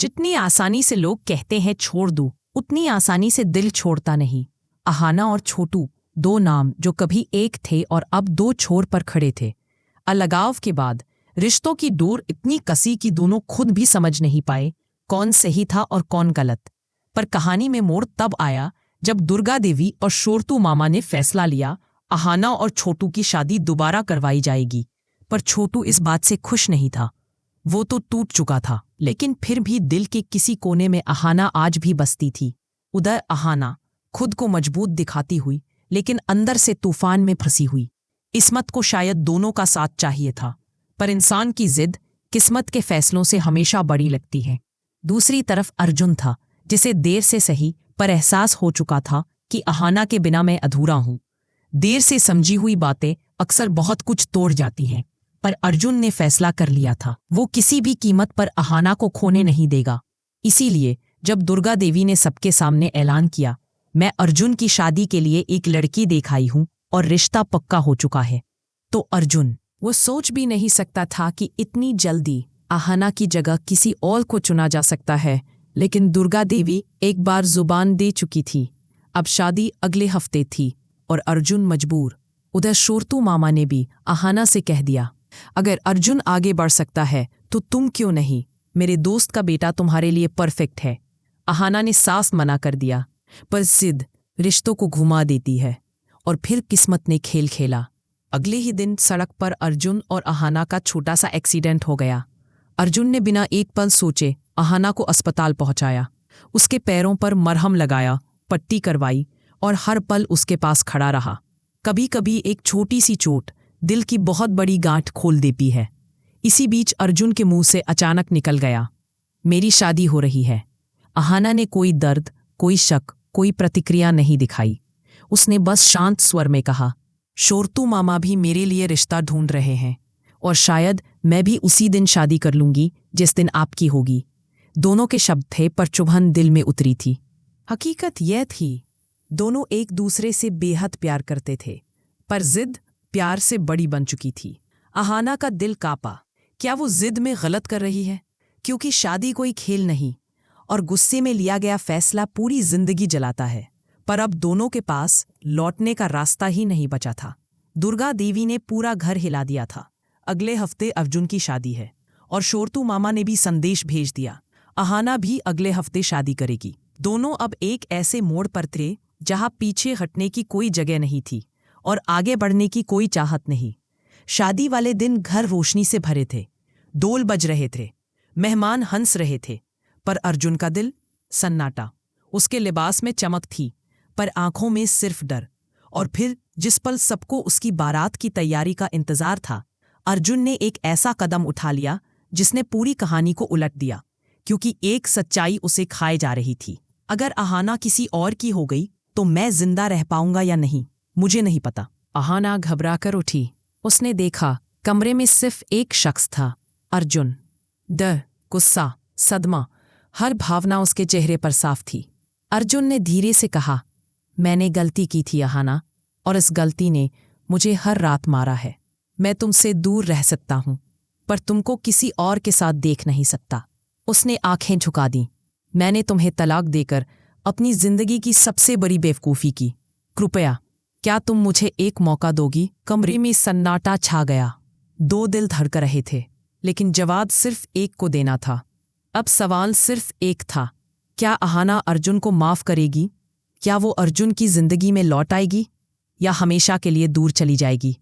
जितनी आसानी से लोग कहते हैं छोड़ दूं, उतनी आसानी से दिल छोड़ता नहीं। अहाना और छोटू, दो नाम जो कभी एक थे और अब दो छोर पर खड़े थे। अलगाव के बाद रिश्तों की डोर इतनी कसी कि दोनों खुद भी समझ नहीं पाए कौन सही था और कौन गलत। पर कहानी में मोड़ तब आया जब दुर्गा देवी और शोरतू मामा ने फैसला लिया अहाना और छोटू की शादी दोबारा करवाई जाएगी। पर छोटू इस बात से खुश नहीं था। वो तो टूट चुका था, लेकिन फिर भी दिल के किसी कोने में अहाना आज भी बसती थी। उधर अहाना खुद को मजबूत दिखाती हुई, लेकिन अंदर से तूफान में फंसी हुई। इस्मत को शायद दोनों का साथ चाहिए था, पर इंसान की जिद किस्मत के फैसलों से हमेशा बड़ी लगती है। दूसरी तरफ अर्जुन था, जिसे देर से सही पर एहसास हो चुका था कि अहाना के बिना मैं अधूरा हूं। देर से समझी हुई बातें अक्सर बहुत कुछ तोड़ जाती हैं, पर अर्जुन ने फैसला कर लिया था वो किसी भी कीमत पर अहाना को खोने नहीं देगा। इसीलिए जब दुर्गा देवी ने सबके सामने ऐलान किया, मैं अर्जुन की शादी के लिए एक लड़की देख आई हूं और रिश्ता पक्का हो चुका है, तो अर्जुन वो सोच भी नहीं सकता था कि इतनी जल्दी अहाना की जगह किसी और को चुना जा सकता है। लेकिन दुर्गा देवी एक बार जुबान दे चुकी थी। अब शादी अगले हफ्ते थी और अर्जुन मजबूर। उधर शोरतू मामा ने भी अहाना से कह दिया, अगर अर्जुन आगे बढ़ सकता है तो तुम क्यों नहीं? मेरे दोस्त का बेटा तुम्हारे लिए परफेक्ट है। अहाना ने साफ मना कर दिया, पर जिद रिश्तों को घुमा देती है। और फिर किस्मत ने खेल खेला। अगले ही दिन सड़क पर अर्जुन और अहाना का छोटा सा एक्सीडेंट हो गया। अर्जुन ने बिना एक पल सोचे अहाना को अस्पताल पहुंचाया। उसके पैरों पर मरहम लगाया, पट्टी करवाई और हर पल उसके पास खड़ा रहा। कभी कभी एक छोटी सी चोट दिल की बहुत बड़ी गांठ खोल देती है। इसी बीच अर्जुन के मुंह से अचानक निकल गया, मेरी शादी हो रही है। अहाना ने कोई दर्द, कोई शक, कोई प्रतिक्रिया नहीं दिखाई। उसने बस शांत स्वर में कहा, शोरतू मामा भी मेरे लिए रिश्ता ढूंढ रहे हैं और शायद मैं भी उसी दिन शादी कर लूंगी जिस दिन आपकी होगी। दोनों के शब्द थे, पर चुभन दिल में उतरी थी। हकीकत यह थी, दोनों एक दूसरे से बेहद प्यार करते थे, पर जिद प्यार से बड़ी बन चुकी थी। अहाना का दिल कांपा, क्या वो जिद में गलत कर रही है? क्योंकि शादी कोई खेल नहीं और गुस्से में लिया गया फैसला पूरी जिंदगी जलाता है। पर अब दोनों के पास लौटने का रास्ता ही नहीं बचा था। दुर्गा देवी ने पूरा घर हिला दिया था, अगले हफ्ते अर्जुन की शादी है। और शोरतू मामा ने भी संदेश भेज दिया, अहाना भी अगले हफ्ते शादी करेगी। दोनों अब एक ऐसे मोड़ पर थे जहां पीछे हटने की कोई जगह नहीं थी और आगे बढ़ने की कोई चाहत नहीं। शादी वाले दिन घर रोशनी से भरे थे, डोल बज रहे थे, मेहमान हंस रहे थे, पर अर्जुन का दिल सन्नाटा। उसके लिबास में चमक थी, पर आंखों में सिर्फ डर। और फिर जिस पल सबको उसकी बारात की तैयारी का इंतजार था, अर्जुन ने एक ऐसा कदम उठा लिया जिसने पूरी कहानी को उलट दिया। क्योंकि एक सच्चाई उसे खाए जा रही थी, अगर अहाना किसी और की हो गई तो मैं जिंदा रह पाऊंगा या नहीं, मुझे नहीं पता। अहाना घबराकर उठी। उसने देखा कमरे में सिर्फ एक शख्स था, अर्जुन। डर, गुस्सा, सदमा, हर भावना उसके चेहरे पर साफ थी। अर्जुन ने धीरे से कहा, मैंने गलती की थी अहाना, और इस गलती ने मुझे हर रात मारा है। मैं तुमसे दूर रह सकता हूं, पर तुमको किसी और के साथ देख नहीं सकता। उसने आंखें झुका दी। मैंने तुम्हें तलाक देकर अपनी जिंदगी की सबसे बड़ी बेवकूफ़ी की। कृपया क्या तुम मुझे एक मौका दोगी? कमरे में सन्नाटा छा गया। दो दिल धड़क रहे थे, लेकिन जवाब सिर्फ एक को देना था। अब सवाल सिर्फ एक था, क्या अहाना अर्जुन को माफ़ करेगी? क्या वो अर्जुन की जिंदगी में लौट आएगी या हमेशा के लिए दूर चली जाएगी?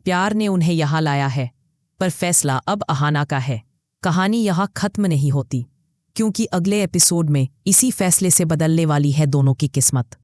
प्यार ने उन्हें यहाँ लाया है, पर फैसला अब अहाना का है। कहानी यहाँ खत्म नहीं होती, क्योंकि अगले एपिसोड में इसी फैसले से बदलने वाली है दोनों की किस्मत।